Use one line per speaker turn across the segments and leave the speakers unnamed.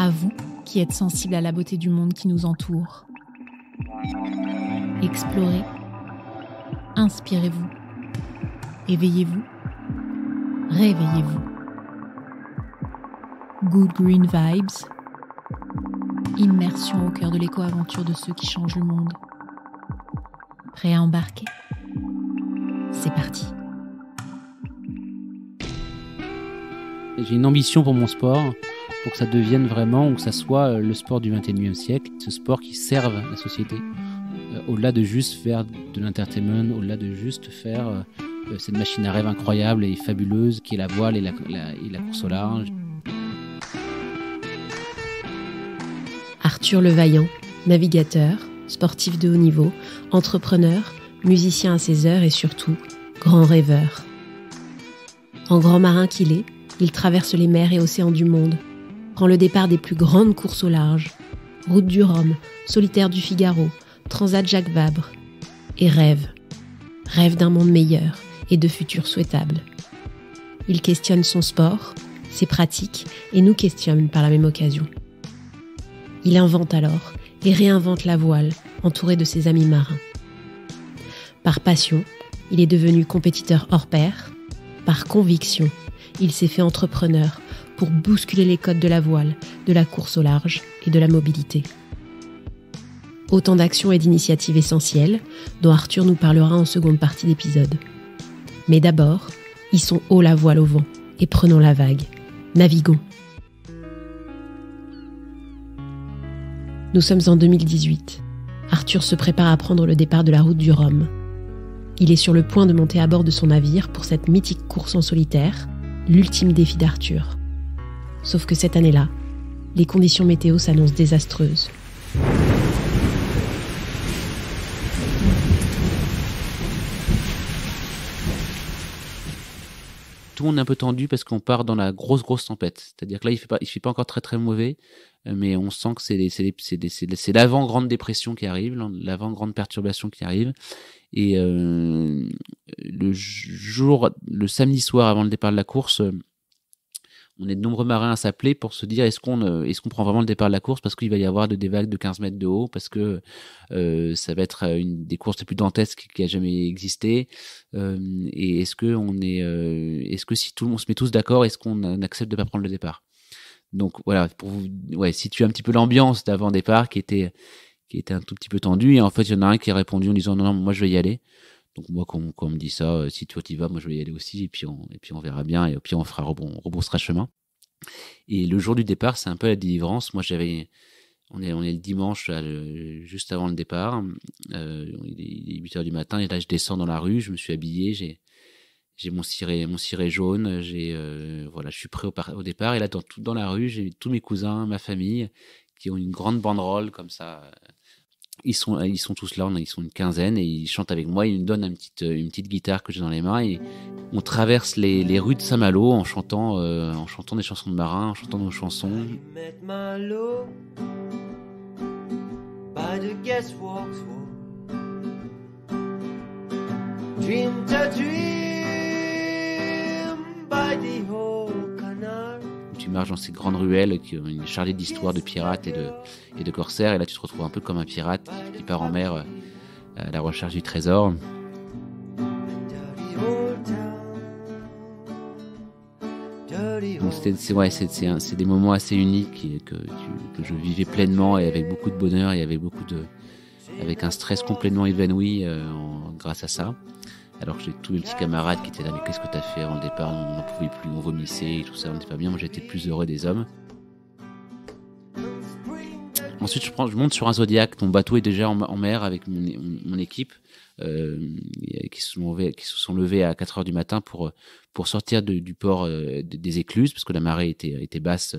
À vous qui êtes sensibles à la beauté du monde qui nous entoure. Explorez, inspirez-vous, éveillez-vous, réveillez-vous. Good Green Vibes, immersion au cœur de l'éco-aventure de ceux qui changent le monde. Prêt à embarquer ? C'est parti.
J'ai une ambition pour mon sport, pour que ça devienne vraiment, ou que ça soit le sport du 21e siècle, ce sport qui serve la société, au-delà de juste faire de l'entertainment, au-delà de juste faire cette machine à rêve incroyable et fabuleuse qui est la voile et la course au large.
Arthur Levaillant, navigateur, sportif de haut niveau, entrepreneur, musicien à ses heures et surtout, grand rêveur. En grand marin qu'il est, il traverse les mers et océans du monde, prend le départ des plus grandes courses au large, Route du Rhum, Solitaire du Figaro, Transat Jacques Vabre, et rêve d'un monde meilleur et de futurs souhaitables. Il questionne son sport, ses pratiques et nous questionne par la même occasion. Il invente alors et réinvente la voile, entouré de ses amis marins. Par passion, il est devenu compétiteur hors pair. Par conviction, il s'est fait entrepreneur pour bousculer les codes de la voile, de la course au large et de la mobilité. Autant d'actions et d'initiatives essentielles dont Arthur nous parlera en seconde partie d'épisode. Mais d'abord, hissons haut la voile au vent et prenons la vague. Naviguons. Nous sommes en 2018. Arthur se prépare à prendre le départ de la route du Rhum. Il est sur le point de monter à bord de son navire pour cette mythique course en solitaire, l'ultime défi d'Arthur. Sauf que cette année-là, les conditions météo s'annoncent désastreuses.
Tout le monde est un peu tendu parce qu'on part dans la grosse tempête. C'est-à-dire que là, il fait pas encore très mauvais, mais on sent que c'est l'avant-grande dépression qui arrive, l'avant-grande perturbation qui arrive. Et le samedi soir avant le départ de la course, on est de nombreux marins à s'appeler pour se dire est-ce qu'on prend vraiment le départ de la course parce qu'il va y avoir des vagues de 15 mètres de haut, parce que ça va être une des courses les plus dantesques qui a jamais existé, et est-ce que si tout le monde se met tous d'accord, est-ce qu'on accepte de pas prendre le départ? Donc voilà, pour vous situer un petit peu l'ambiance d'avant-départ qui était un tout petit peu tendue, et en fait il y en a un qui a répondu en disant non, moi je vais y aller. Donc moi quand on me dit ça, si toi t'y vas, moi je vais y aller aussi, et puis on verra bien, et puis on rebroussera chemin. Et le jour du départ, c'est un peu la délivrance. Moi on est le dimanche juste avant le départ, il est 8h du matin, et là je descends dans la rue, je me suis habillé, j'ai mon ciré jaune, je suis prêt au départ, et là dans la rue, j'ai tous mes cousins, ma famille qui ont une grande banderole comme ça. Ils sont tous là, ils sont une quinzaine, et ils chantent avec moi. Ils me donnent une petite guitare que j'ai dans les mains, et on traverse les rues de Saint-Malo en chantant des chansons de marins, en chantant nos chansons. Tu marches dans ces grandes ruelles qui ont une chargée d'histoires de pirates et de corsaires, et là tu te retrouves un peu comme un pirate qui part en mer à la recherche du trésor. Donc c'est des moments assez uniques que je vivais pleinement, et avec beaucoup de bonheur, et avec un stress complètement évanoui grâce à ça. Alors que j'ai tous mes petits camarades qui étaient là, mais qu'est-ce que t'as fait avant le départ? On n'en pouvait plus, on vomissait et tout ça, on n'était pas bien. Moi j'étais le plus heureux des hommes. Ensuite je monte sur un Zodiac. Mon bateau est déjà en mer avec mon équipe, qui se sont levés à 4h du matin pour sortir du port des Écluses, parce que la marée était basse,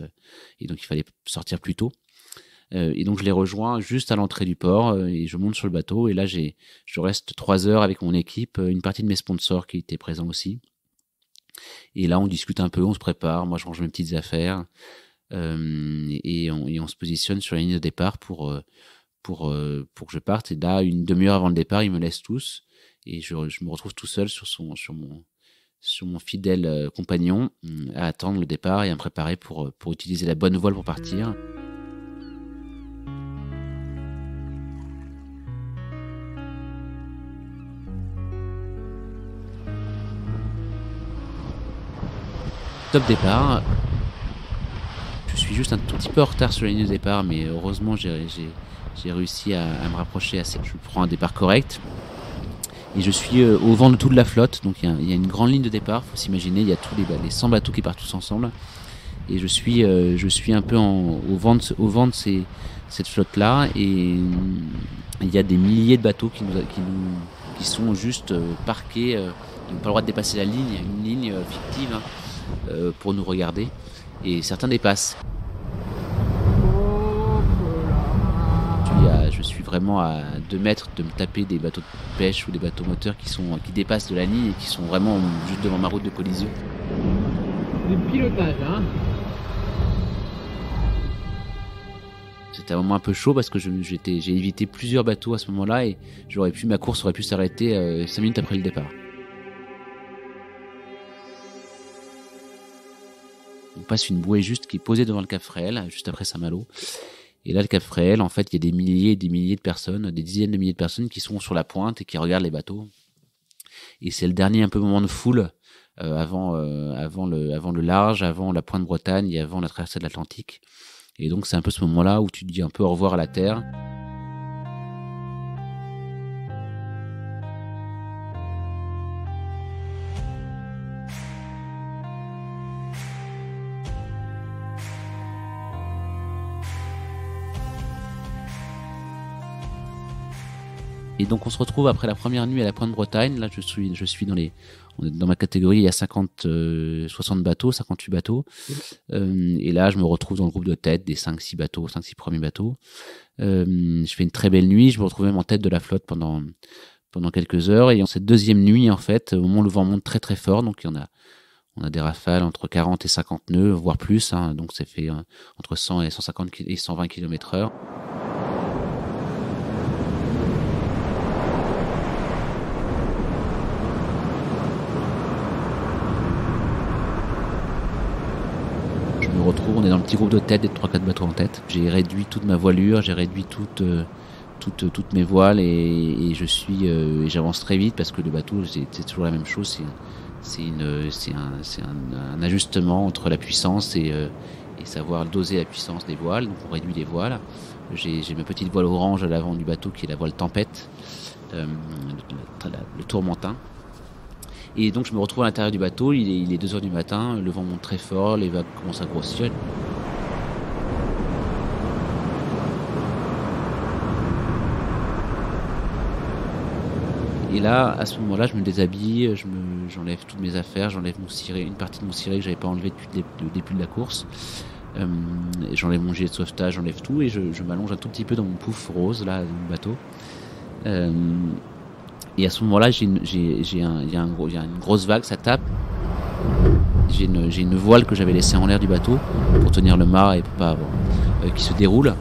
et donc il fallait sortir plus tôt. Et donc je les rejoins juste à l'entrée du port, et je monte sur le bateau, et là je reste 3 heures avec mon équipe, une partie de mes sponsors qui étaient présents aussi. Et là on discute un peu, on se prépare, moi je range mes petites affaires, et on se positionne sur la ligne de départ pour que je parte. Et là, une demi-heure avant le départ, ils me laissent tous, et je me retrouve tout seul sur mon fidèle compagnon, à attendre le départ et à me préparer pour utiliser la bonne voile pour partir. Top départ. Je suis juste un tout petit peu en retard sur la ligne de départ, mais heureusement j'ai réussi à me rapprocher assez. Je prends un départ correct. Et je suis au vent de toute la flotte, donc il y a une grande ligne de départ, faut s'imaginer, il y a tous les 100 bateaux qui partent tous ensemble. Et je suis un peu au vent de cette flotte-là, et il y a des milliers de bateaux qui sont juste parqués, ils n'ont pas le droit de dépasser la ligne, une ligne fictive pour nous regarder, et certains dépassent. Je suis vraiment à 2 mètres de me taper des bateaux de pêche ou des bateaux moteurs qui dépassent de la ligne et qui sont vraiment juste devant ma route de collision.
Du pilotage, hein.
C'était un moment un peu chaud parce que j'ai évité plusieurs bateaux à ce moment-là et ma course aurait pu s'arrêter 5 minutes après le départ. On passe une bouée juste qui est posée devant le Cap Fréhel, juste après Saint-Malo. Et là, le Cap Fréhel, en fait, il y a des milliers et des milliers de personnes, des dizaines de milliers de personnes qui sont sur la pointe et qui regardent les bateaux. Et c'est le dernier un peu moment de foule avant le large, avant la pointe Bretagne et avant la traversée de l'Atlantique. Et donc, c'est un peu ce moment-là où tu dis un peu au revoir à la terre. Et donc on se retrouve après la première nuit à la Pointe Bretagne. Là je suis dans ma catégorie, il y a 60 bateaux, 58 bateaux. Et là je me retrouve dans le groupe de tête des 5-6 premiers bateaux. Je fais une très belle nuit, je me retrouve même en tête de la flotte pendant quelques heures. Et en cette deuxième nuit, en fait, au moment où le vent monte très très fort, donc on a des rafales entre 40 et 50 nœuds, voire plus, hein, donc ça fait entre 100 et 150 et 120 km/h. On est dans le petit groupe de tête, des 3-4 bateaux en tête. J'ai réduit toute ma voilure, j'ai réduit toutes mes voiles et j'avance très vite parce que le bateau, c'est toujours la même chose. C'est un ajustement entre la puissance et savoir doser la puissance des voiles. Donc on réduit les voiles. J'ai ma petite voile orange à l'avant du bateau qui est la voile tempête, le tourmentin. Et donc je me retrouve à l'intérieur du bateau, il est 2h du matin, le vent monte très fort, les vagues commencent à grossir. Et là, à ce moment-là, je me déshabille, j'enlève toutes mes affaires, j'enlève mon ciré, une partie de mon ciré que j'avais pas enlevé depuis le début de la course. J'enlève mon gilet de sauvetage, j'enlève tout et je m'allonge un tout petit peu dans mon pouf rose là, dans mon bateau. Et à ce moment-là, il y a une grosse vague, ça tape. J'ai une voile que j'avais laissée en l'air du bateau pour tenir le mât et pour pas avoir, qui se déroule.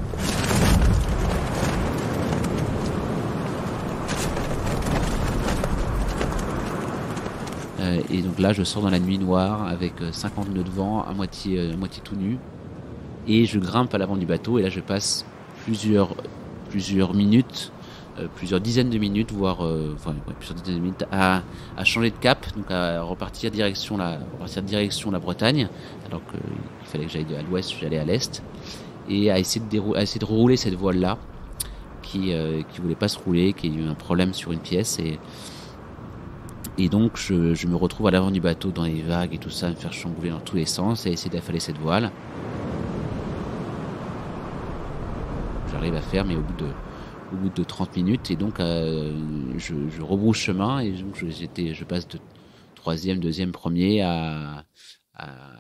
Et donc là, je sors dans la nuit noire avec 50 nœuds de vent, à moitié tout nu, et je grimpe à l'avant du bateau. Et là, je passe plusieurs minutes. Plusieurs dizaines de minutes, voire plusieurs dizaines de minutes à changer de cap, donc à repartir direction la Bretagne, alors qu'il fallait que j'aille à l'ouest, j'allais à l'est, et à essayer de rouler cette voile-là qui voulait pas se rouler, qui a eu un problème sur une pièce, et donc je me retrouve à l'avant du bateau dans les vagues et tout ça, à me faire chambouler dans tous les sens, et à essayer d'affaler cette voile. J'arrive à faire, mais au bout de 30 minutes, et donc je rebrousse chemin, et donc je passe de 3e, 2e, 1er à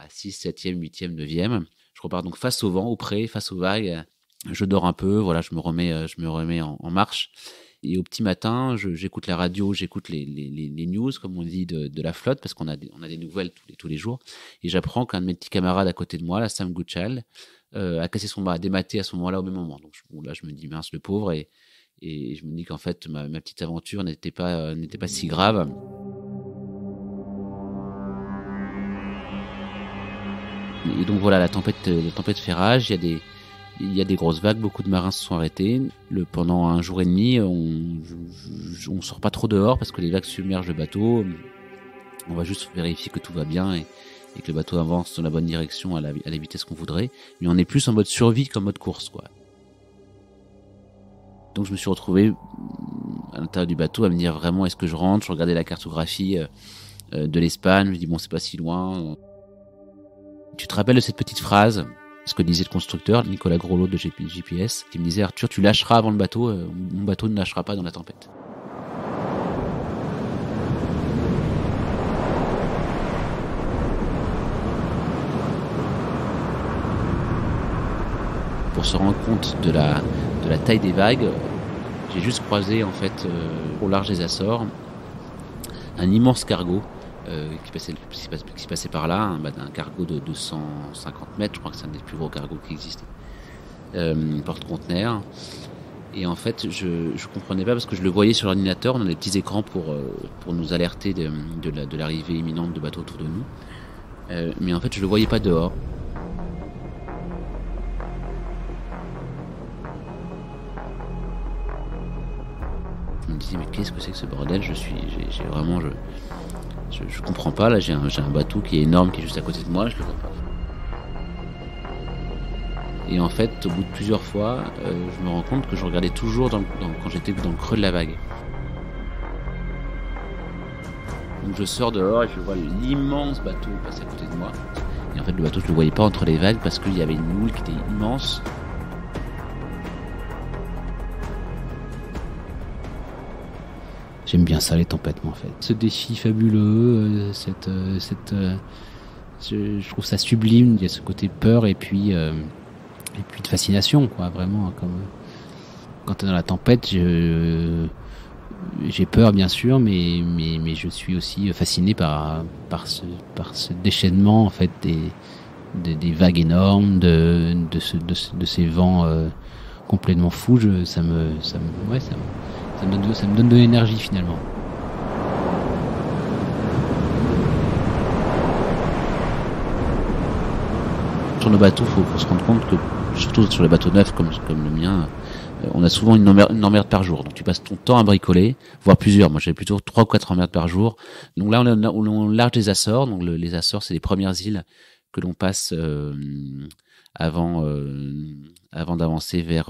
6, 7e, 8e, 9e. Je repars donc face au vent, au pré, face aux vagues. Je dors un peu, voilà, je me remets en marche. Et au petit matin, j'écoute la radio, j'écoute les news, comme on dit, de la flotte, parce qu'on a des nouvelles tous les jours. Et j'apprends qu'un de mes petits camarades à côté de moi, la Sam Goodchild, a cassé son mât, a dématé à ce moment-là au même moment. Donc là, je me dis mince, le pauvre, et je me dis qu'en fait ma petite aventure n'était pas si grave. Et donc voilà, la tempête fait rage. Il y a des grosses vagues, beaucoup de marins se sont arrêtés. Pendant un jour et demi, on sort pas trop dehors parce que les vagues submergent le bateau. On va juste vérifier que tout va bien et que le bateau avance dans la bonne direction à la vitesse qu'on voudrait, mais on est plus en mode survie qu'en mode course, quoi. Donc je me suis retrouvé à l'intérieur du bateau à me dire vraiment est-ce que je rentre. Je regardais la cartographie de l'Espagne, je me dis bon, c'est pas si loin. Tu te rappelles de cette petite phrase, ce que disait le constructeur Nicolas Grolot de GPS, qui me disait Arthur, tu lâcheras avant le bateau, mon bateau ne lâchera pas dans la tempête. Pour se rendre compte de la taille des vagues, j'ai juste croisé en fait au large des Açores un immense cargo qui passait par là, un cargo de 250 mètres, je crois que c'est un des plus gros cargos qui existent, porte-conteneurs. Et en fait, je comprenais pas parce que je le voyais sur l'ordinateur, on a des petits écrans pour nous alerter de l'arrivée imminente de bateaux autour de nous. Mais en fait, je le voyais pas dehors. Je me disais mais qu'est-ce que c'est que ce bordel? Je comprends pas, là j'ai un bateau qui est énorme qui est juste à côté de moi, je le vois pas. Et en fait, au bout de plusieurs fois, je me rends compte que je regardais toujours quand j'étais dans le creux de la vague. Donc je sors dehors et je vois l'immense bateau passer à côté de moi. Et en fait le bateau je le voyais pas entre les vagues parce qu'il y avait une houle qui était immense. J'aime bien ça, les tempêtes, moi, en fait. Ce défi fabuleux, je trouve ça sublime. Il y a ce côté peur et puis de fascination, quoi. Vraiment, comme quand t'es dans la tempête, j'ai peur, bien sûr, mais je suis aussi fasciné par ce déchaînement, en fait, des vagues énormes, de ces vents complètement fous. Ça me donne de l'énergie finalement. Sur nos bateaux, faut se rendre compte que, surtout sur les bateaux neufs comme le mien, on a souvent une emmerde par jour. Donc tu passes ton temps à bricoler, voire plusieurs. Moi j'avais plutôt 3 ou 4 emmerdes par jour. Donc là on est au large des Açores. Donc les Açores, c'est les premières îles que l'on passe avant d'avancer vers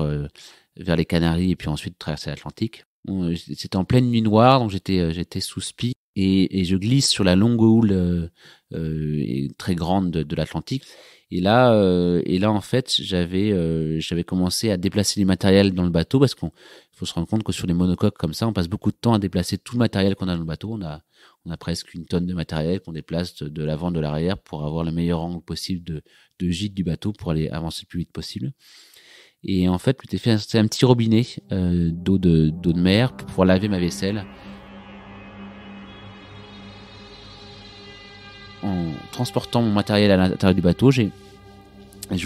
les Canaries et puis ensuite traverser l'Atlantique. C'était en pleine nuit noire, donc j'étais sous spi et je glisse sur la longue houle très grande de l'Atlantique. Et là en fait j'avais commencé à déplacer les matériels dans le bateau parce qu'on faut se rendre compte que sur les monocoques comme ça, on passe beaucoup de temps à déplacer tout le matériel qu'on a dans le bateau. On a presque 1 tonne de matériel qu'on déplace de l'avant de l'arrière pour avoir le meilleur angle possible de gîte du bateau pour aller avancer le plus vite possible. Et en fait, je m'étais fait un petit robinet d'eau de mer pour pouvoir laver ma vaisselle. En transportant mon matériel à l'intérieur du bateau, j'ai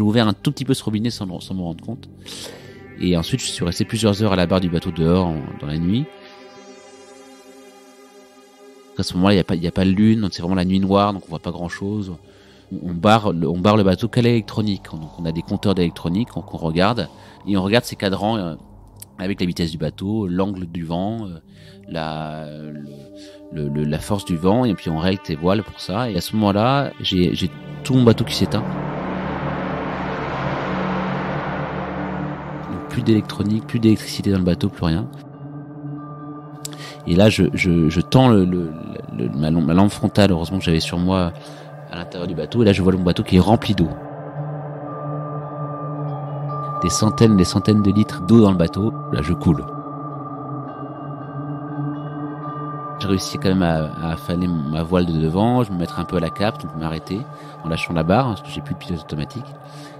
ouvert un tout petit peu ce robinet sans me rendre compte. Et ensuite, je suis resté plusieurs heures à la barre du bateau dehors dans la nuit. À ce moment-là, il y a pas de lune, c'est vraiment la nuit noire, donc on voit pas grand-chose. On barre le bateau qu'à l'électronique. Donc on a des compteurs d'électronique qu'on regarde et on regarde ces cadrans avec la vitesse du bateau, l'angle du vent, la force du vent, et puis on règle tes voiles pour ça. Et à ce moment-là, j'ai tout mon bateau qui s'éteint. Donc plus d'électronique, plus d'électricité dans le bateau, plus rien. Et là, je tends ma lampe frontale, heureusement que j'avais sur moi, à l'intérieur du bateau, et là je vois mon bateau qui est rempli d'eau. Des centaines de litres d'eau dans le bateau, là je coule. J'ai réussi quand même à affaler ma voile de devant, je me mettre un peu à la cape, donc m'arrêter en lâchant la barre, parce que j'ai plus de pilote automatique.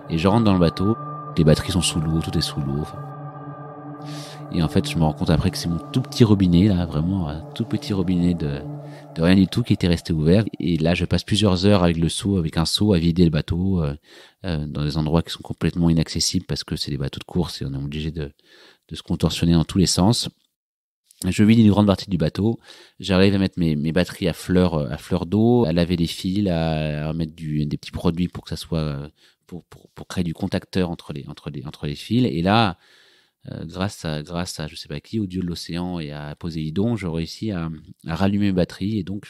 Et je rentre dans le bateau, les batteries sont sous l'eau, tout est sous l'eau. Et en fait je me rends compte après que c'est mon tout petit robinet, là, vraiment un tout petit robinet de rien du tout qui était resté ouvert. Et là, je passe plusieurs heures avec un seau à vider le bateau dans des endroits qui sont complètement inaccessibles parce que c'est des bateaux de course et on est obligé de se contorsionner dans tous les sens. Je vide une grande partie du bateau. J'arrive à mettre mes batteries à fleur d'eau, à laver les fils, à mettre des petits produits pour que ça soit pour créer du contacteur entre les fils. Et là, grâce à je sais pas qui, au dieu de l'océan et à Poséidon, j'ai réussi à rallumer mes batteries et donc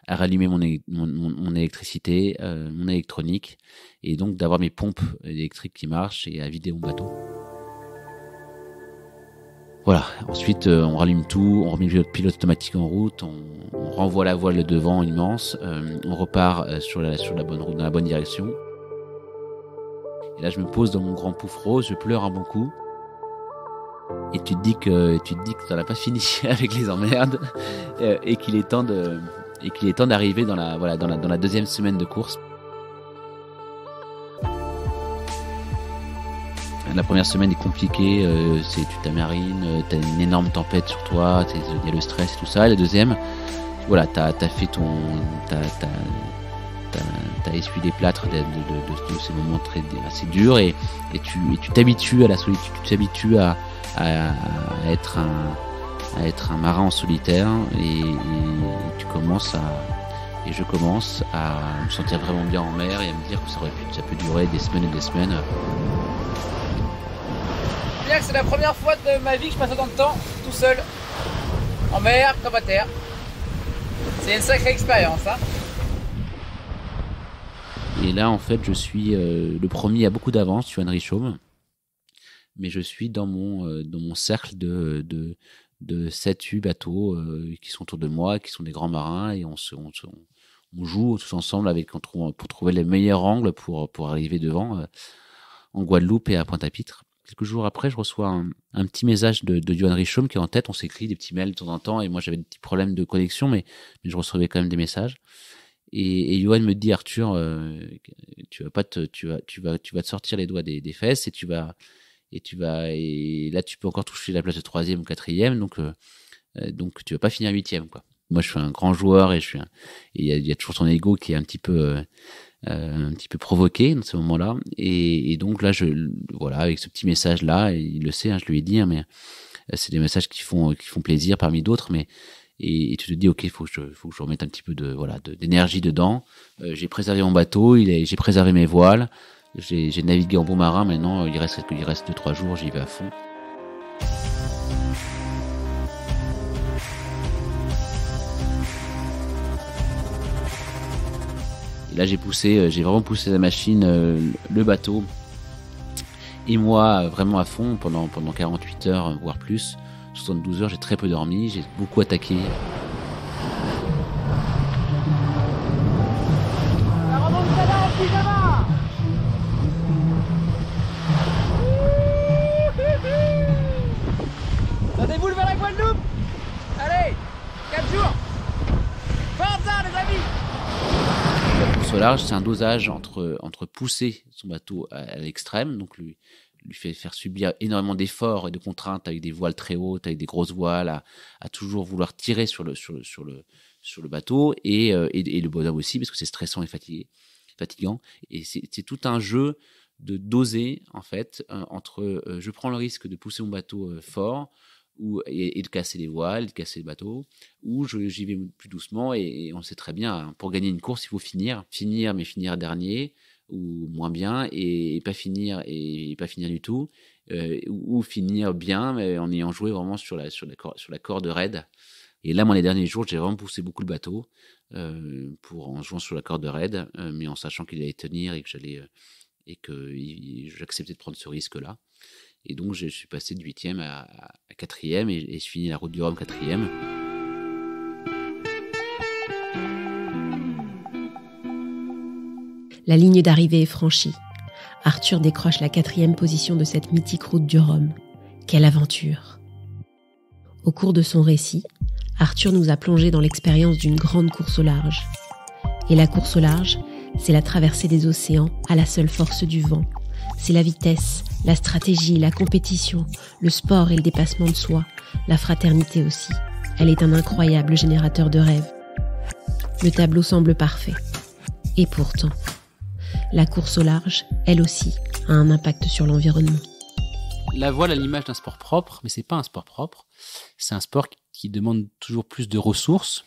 à rallumer mon électricité, mon électronique, et donc d'avoir mes pompes électriques qui marchent et à vider mon bateau. Voilà. Ensuite, on rallume tout, on remet le pilote automatique en route, on renvoie la voile de devant immense, on repart sur la bonne route, dans la bonne direction. Et là, je me pose dans mon grand pouf rose, je pleure un bon coup. Et tu te dis que t'en as pas fini avec les emmerdes, et qu'il est temps d'arriver dans la deuxième semaine de course. La première semaine est compliquée, tu t'amarines, t'as une énorme tempête sur toi, il y a le stress et tout ça. Et la deuxième, voilà, t'as essuyé les plâtres de ces moments assez durs, et tu t'habitues à la solitude, tu t'habitues à être un marin en solitaire, et je commence à me sentir vraiment bien en mer et à me dire que ça peut durer des semaines et des semaines.
Bien que c'est la première fois de ma vie que je passe autant de temps tout seul, en mer comme à terre. C'est une sacrée expérience, hein.
Et là, en fait, je suis le premier à beaucoup d'avance, Johan Richomme, mais je suis dans mon cercle de 7-8 bateaux qui sont autour de moi, qui sont des grands marins, et on joue tous ensemble pour trouver les meilleurs angles pour arriver devant en Guadeloupe et à Pointe-à-Pitre. Quelques jours après, je reçois un petit message de Johan Richomme qui est en tête. On s'écrit des petits mails de temps en temps, et moi j'avais des petits problèmes de connexion, mais je recevais quand même des messages. Et Johan me dit, Arthur, tu vas te sortir les doigts des fesses, et là tu peux encore toucher la place de 3e ou 4e, donc tu vas pas finir 8e, quoi. Moi je suis un grand joueur, et il y a toujours ton ego qui est un petit peu provoqué dans ce moment-là, et donc là voilà, avec ce petit message là, il le sait, hein, je lui ai dit, hein, mais c'est des messages qui font plaisir parmi d'autres, mais et tu te dis, ok, faut que je remette un petit peu d'énergie dedans. J'ai préservé mon bateau, j'ai préservé mes voiles, j'ai navigué en bon marin. Maintenant il reste 2-3 jours, j'y vais à fond. Et là j'ai vraiment poussé la machine, le bateau et moi vraiment à fond pendant 48 heures, voire plus. 72 heures, j'ai très peu dormi, j'ai beaucoup attaqué.
La remontada en pyjama. Rendez-vous vers la Guadeloupe. Allez, 4 jours. Forza les amis.
La course au large, c'est un dosage entre pousser son bateau à l'extrême, donc lui faire subir énormément d'efforts et de contraintes avec des voiles très hautes, avec des grosses voiles, à toujours vouloir tirer sur le bateau, et le bonhomme aussi, parce que c'est stressant et fatigant. Et c'est tout un jeu de doser, en fait, entre je prends le risque de pousser mon bateau fort, et de casser les voiles, de casser le bateau, ou j'y vais plus doucement, et on sait très bien, hein, pour gagner une course, il faut finir, mais finir dernier, ou moins bien, et pas finir du tout, ou finir bien, mais en ayant joué vraiment sur la corde raide. Et là, moi, les derniers jours, j'ai vraiment poussé beaucoup le bateau, en jouant sur la corde raide, mais en sachant qu'il allait tenir, et que j'acceptais de prendre ce risque-là. Et donc, je suis passé de 8e à 4e, et je finis la route du Rhum 4e.
La ligne d'arrivée est franchie. Arthur décroche la 4e position de cette mythique route du Rhum. Quelle aventure! Au cours de son récit, Arthur nous a plongé dans l'expérience d'une grande course au large. Et la course au large, c'est la traversée des océans à la seule force du vent. C'est la vitesse, la stratégie, la compétition, le sport et le dépassement de soi, la fraternité aussi. Elle est un incroyable générateur de rêves. Le tableau semble parfait. Et pourtant, la course au large, elle aussi, a un impact sur l'environnement.
La voile a l'image d'un sport propre, mais c'est pas un sport propre. C'est un sport qui demande toujours plus de ressources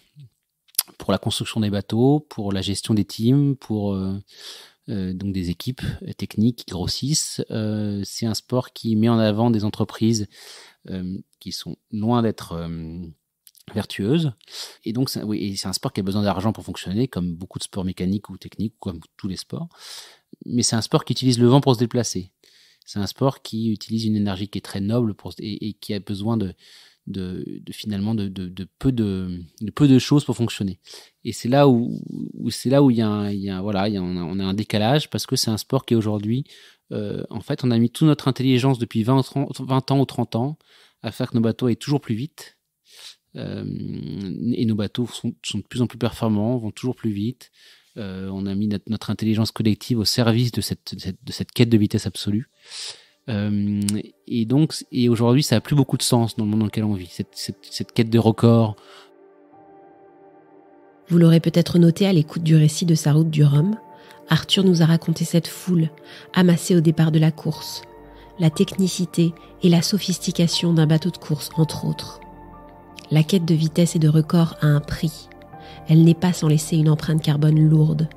pour la construction des bateaux, pour la gestion des teams, pour donc des équipes techniques qui grossissent. C'est un sport qui met en avant des entreprises qui sont loin d'être vertueuse. Et donc, c'est un sport qui a besoin d'argent pour fonctionner, comme beaucoup de sports mécaniques ou techniques, comme tous les sports. Mais c'est un sport qui utilise le vent pour se déplacer. C'est un sport qui utilise une énergie qui est très noble et qui a besoin finalement de peu de choses pour fonctionner. Et c'est là où on a un décalage, parce que c'est un sport qui aujourd'hui, en fait, on a mis toute notre intelligence depuis 20 ans ou 30 ans à faire que nos bateaux aillent toujours plus vite. Et nos bateaux sont de plus en plus performants, vont toujours plus vite. On a mis notre intelligence collective au service de cette quête de vitesse absolue. Et aujourd'hui, ça a plus beaucoup de sens dans le monde dans lequel on vit, cette quête de record.
Vous l'aurez peut-être noté à l'écoute du récit de sa route du Rhum, Arthur nous a raconté cette foule amassée au départ de la course, la technicité et la sophistication d'un bateau de course, entre autres. La quête de vitesse et de record a un prix. Elle n'est pas sans laisser une empreinte carbone lourde.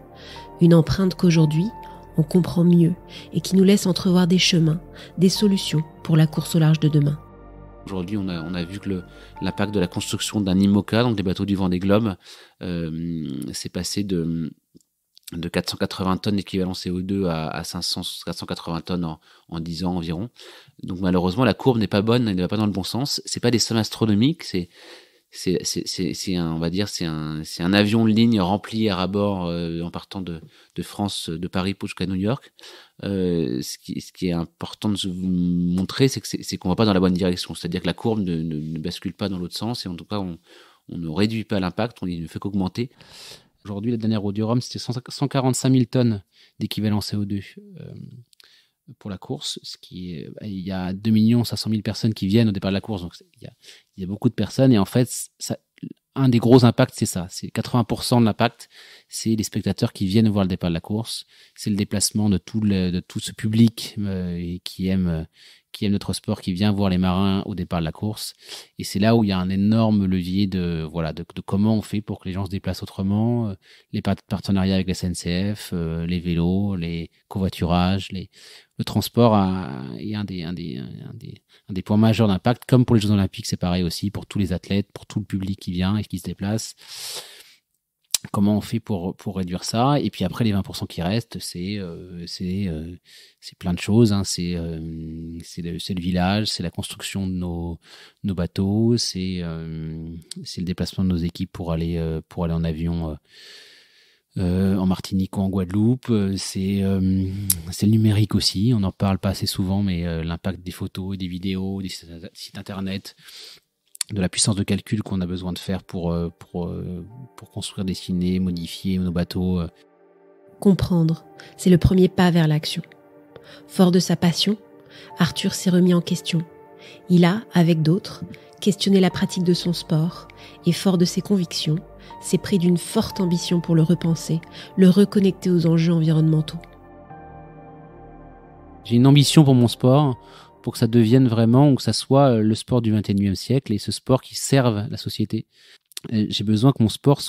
Une empreinte qu'aujourd'hui, on comprend mieux et qui nous laisse entrevoir des chemins, des solutions pour la course au large de demain.
Aujourd'hui, on a vu que l'impact de la construction d'un IMOCA, donc des bateaux du Vendée Globe, s'est passé de 480 tonnes d'équivalent CO2 à 480 tonnes en 10 ans environ. Donc malheureusement, la courbe n'est pas bonne, elle ne va pas dans le bon sens. C'est pas des sommes astronomiques, c'est un avion de ligne rempli à bord en partant de France, de Paris jusqu'à New York. Ce qui est important de vous montrer, c'est qu'on va pas dans la bonne direction. C'est-à-dire que la courbe ne bascule pas dans l'autre sens, et en tout cas, on ne réduit pas l'impact, on ne fait qu'augmenter. Aujourd'hui, la dernière route du Rhum, c'était 145 000 tonnes d'équivalent CO2 pour la course. Il y a 2 500 000 personnes qui viennent au départ de la course, donc il y a beaucoup de personnes. Et en fait, un des gros impacts, c'est ça. C'est 80% de l'impact, c'est les spectateurs qui viennent voir le départ de la course. C'est le déplacement de tout ce public qui aime notre sport, qui vient voir les marins au départ de la course. Et c'est là où il y a un énorme levier de comment on fait pour que les gens se déplacent autrement, les partenariats avec la SNCF, les vélos, les covoiturages, le transport est un des points majeurs d'impact. Comme pour les Jeux Olympiques, c'est pareil aussi pour tous les athlètes, pour tout le public qui vient et qui se déplace. Comment on fait pour réduire ça? Et puis après, les 20% qui restent, c'est plein de choses, hein. C'est le village, c'est la construction de nos bateaux, c'est le déplacement de nos équipes pour aller en avion en Martinique ou en Guadeloupe. C'est le numérique aussi. On n'en parle pas assez souvent, mais l'impact des photos, des vidéos, des sites internet, de la puissance de calcul qu'on a besoin de faire pour construire, dessiner, modifier nos bateaux.
Comprendre, c'est le premier pas vers l'action. Fort de sa passion, Arthur s'est remis en question. Il a, avec d'autres, questionné la pratique de son sport et, fort de ses convictions, s'est pris d'une forte ambition pour le repenser, le reconnecter aux enjeux environnementaux.
J'ai une ambition pour mon sport, pour que ça devienne vraiment, ou que ça soit le sport du 21e siècle et ce sport qui serve la société. J'ai besoin que mon sport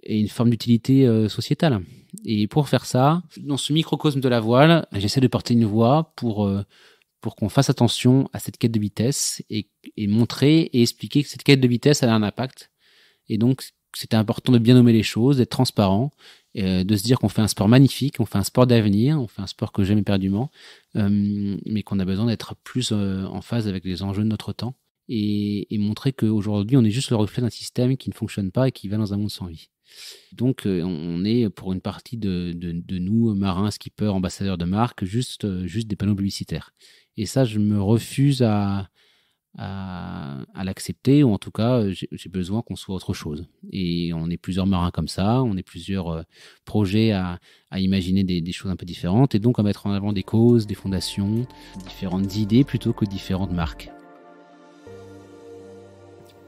ait une forme d'utilité sociétale. Et pour faire ça, dans ce microcosme de la voile, j'essaie de porter une voix pour qu'on fasse attention à cette quête de vitesse et montrer et expliquer que cette quête de vitesse a un impact. Et donc, c'était important de bien nommer les choses, d'être transparent, de se dire qu'on fait un sport magnifique, on fait un sport d'avenir, on fait un sport que j'aime éperdument, mais qu'on a besoin d'être plus en phase avec les enjeux de notre temps et montrer qu'aujourd'hui, on est juste le reflet d'un système qui ne fonctionne pas et qui va dans un monde sans vie. Donc, on est, pour une partie de nous, marins, skippers, ambassadeurs de marque, juste des panneaux publicitaires. Et ça, je me refuse à l'accepter, ou en tout cas j'ai besoin qu'on soit autre chose. Et on est plusieurs marins comme ça, on est plusieurs projets à imaginer des choses un peu différentes, et donc à mettre en avant des causes, des fondations, différentes idées plutôt que différentes marques.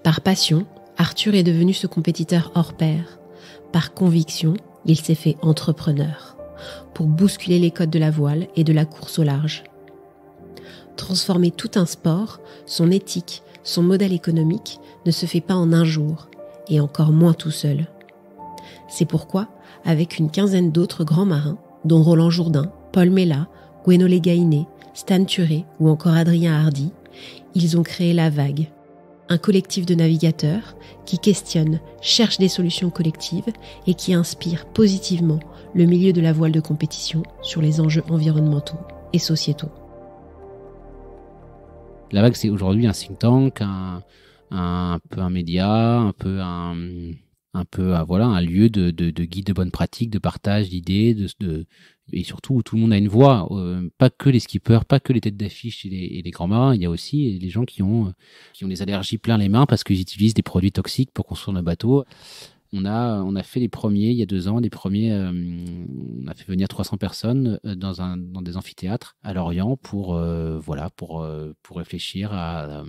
Par passion, Arthur est devenu ce compétiteur hors pair. Par conviction, il s'est fait entrepreneur pour bousculer les codes de la voile et de la course au large. Transformer tout un sport, son éthique, son modèle économique ne se fait pas en un jour, et encore moins tout seul. C'est pourquoi, avec une quinzaine d'autres grands marins, dont Roland Jourdain, Paul Mella, Gwenolé Gainé, Stan Thuré ou encore Adrien Hardy, ils ont créé La Vague, un collectif de navigateurs qui questionnent, cherchent des solutions collectives et qui inspirent positivement le milieu de la voile de compétition sur les enjeux environnementaux et sociétaux.
La Vague, c'est aujourd'hui un think tank, un peu un média, un peu voilà, un lieu de guide de bonnes pratiques, de partage d'idées, et surtout où tout le monde a une voix, pas que les skippers, pas que les têtes d'affiche et les grands marins, il y a aussi les gens qui ont des allergies plein les mains parce qu'ils utilisent des produits toxiques pour construire nos bateaux. On a fait les premiers, il y a 2 ans, on a fait venir 300 personnes dans des amphithéâtres à Lorient pour réfléchir à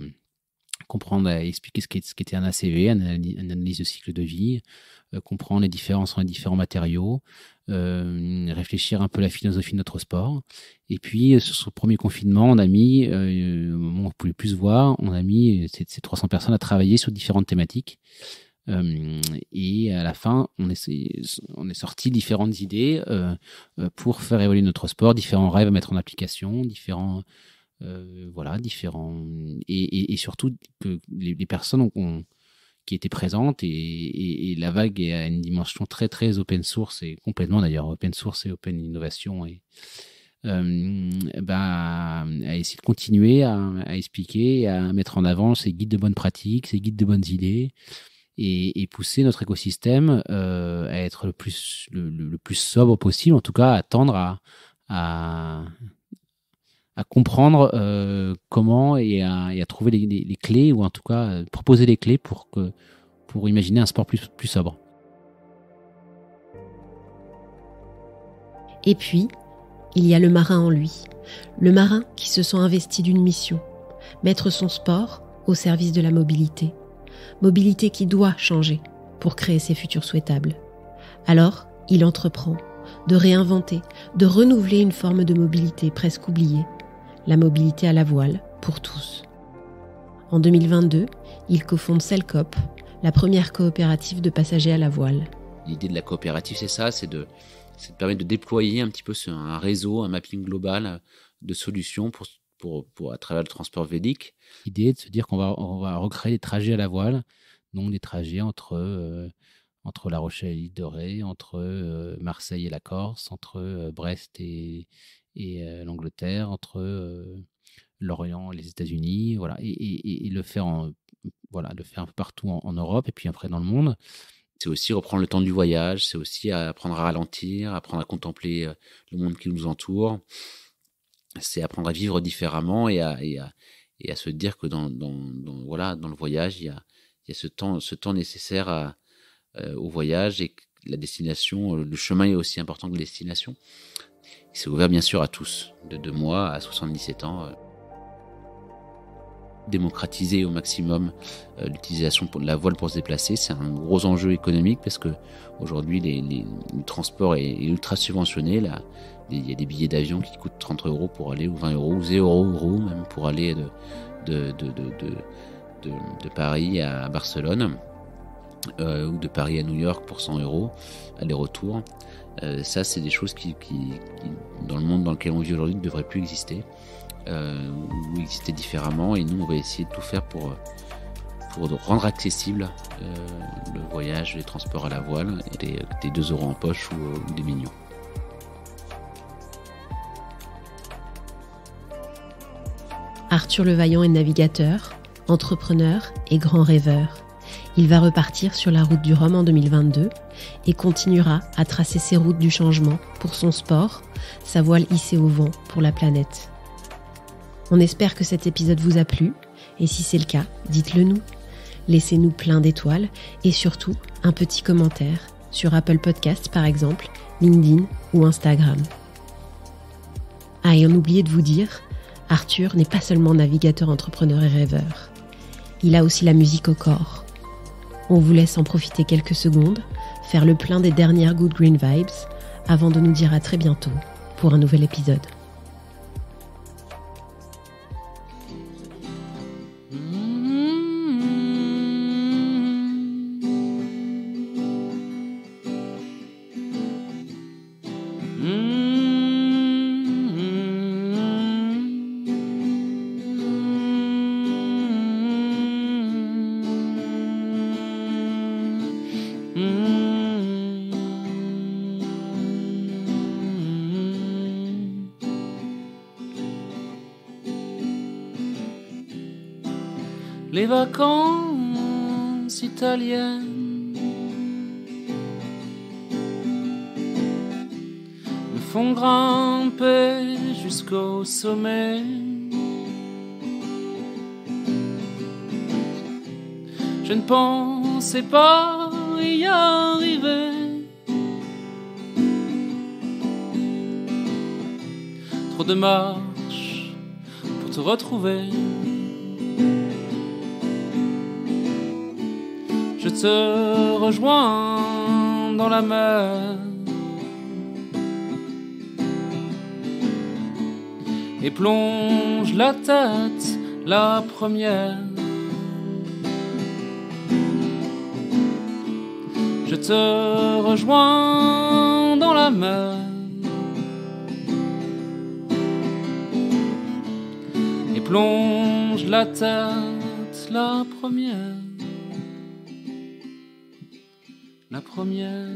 comprendre, à expliquer ce qu'était un ACV, une analyse de cycle de vie, comprendre les différences entre les différents matériaux, réfléchir un peu à la philosophie de notre sport. Et puis, sur ce premier confinement, on a mis, on ne pouvait plus se voir, on a mis ces 300 personnes à travailler sur différentes thématiques. Et à la fin, on est sorti différentes idées pour faire évoluer notre sport, différents rêves à mettre en application, différents et surtout que les personnes qui étaient présentes et la Vague a une dimension très très open source et complètement d'ailleurs open source et open innovation et à essayer de continuer à expliquer, à mettre en avant ces guides de bonnes pratiques, ces guides de bonnes idées et pousser notre écosystème à être le plus sobre possible, en tout cas à tendre à comprendre comment et à trouver les clés, ou en tout cas proposer les clés pour imaginer un sport plus sobre.
Et puis, il y a le marin en lui. Le marin qui se sent investi d'une mission, mettre son sport au service de la mobilité. Mobilité qui doit changer pour créer ses futurs souhaitables. Alors, il entreprend de réinventer, de renouveler une forme de mobilité presque oubliée, la mobilité à la voile pour tous. En 2022, il cofonde Selcop, la première coopérative de passagers à la voile.
L'idée de la coopérative, c'est ça, c'est de permettre de déployer un petit peu un réseau, un mapping global de solutions pour à travers le transport védique.
L'idée est de se dire qu'on va recréer des trajets à la voile, donc des trajets entre La Rochelle et l'île de Ré, entre Marseille et la Corse, entre Brest et l'Angleterre, entre l'Orient et les États-Unis, voilà, et le faire un peu partout en Europe et puis après dans le monde.
C'est aussi reprendre le temps du voyage, c'est aussi apprendre à ralentir, apprendre à contempler le monde qui nous entoure. C'est apprendre à vivre différemment et à se dire que dans le voyage, il y a ce temps nécessaire au voyage, et que la destination, le chemin est aussi important que la destination. C'est ouvert bien sûr à tous, de moi à 77 ans. Démocratiser au maximum l'utilisation de la voile pour se déplacer, c'est un gros enjeu économique parce que aujourd'hui le transport est ultra subventionné. Là, il y a des billets d'avion qui coûtent 30 € pour aller, ou 20 € ou 0 € même pour aller de Paris à Barcelone, ou de Paris à New York pour 100 € aller-retour. Ça, c'est des choses qui dans le monde dans lequel on vit aujourd'hui ne devraient plus exister, ou exister différemment, et nous on va essayer de tout faire pour rendre accessible le voyage, les transports à la voile, et des 2 € en poche ou des millions.
Arthur Levaillant est navigateur, entrepreneur et grand rêveur. Il va repartir sur la route du Rhum en 2022 et continuera à tracer ses routes du changement pour son sport, sa voile hissée au vent pour la planète. On espère que cet épisode vous a plu, et si c'est le cas, dites-le nous. Laissez-nous plein d'étoiles et surtout un petit commentaire sur Apple Podcasts par exemple, LinkedIn ou Instagram. Ah, et on oubliait de vous dire, Arthur n'est pas seulement navigateur, entrepreneur et rêveur. Il a aussi la musique au corps. On vous laisse en profiter quelques secondes, faire le plein des dernières Good Green Vibes, avant de nous dire à très bientôt pour un nouvel épisode.
les vacances italiennes me font grimper jusqu'au sommet. Je ne pensais pas y arriver. Trop de marche pour te retrouver. Je te rejoins dans la mer et plonge la tête la première. Je te rejoins dans la mer et plonge la tête la première. La première.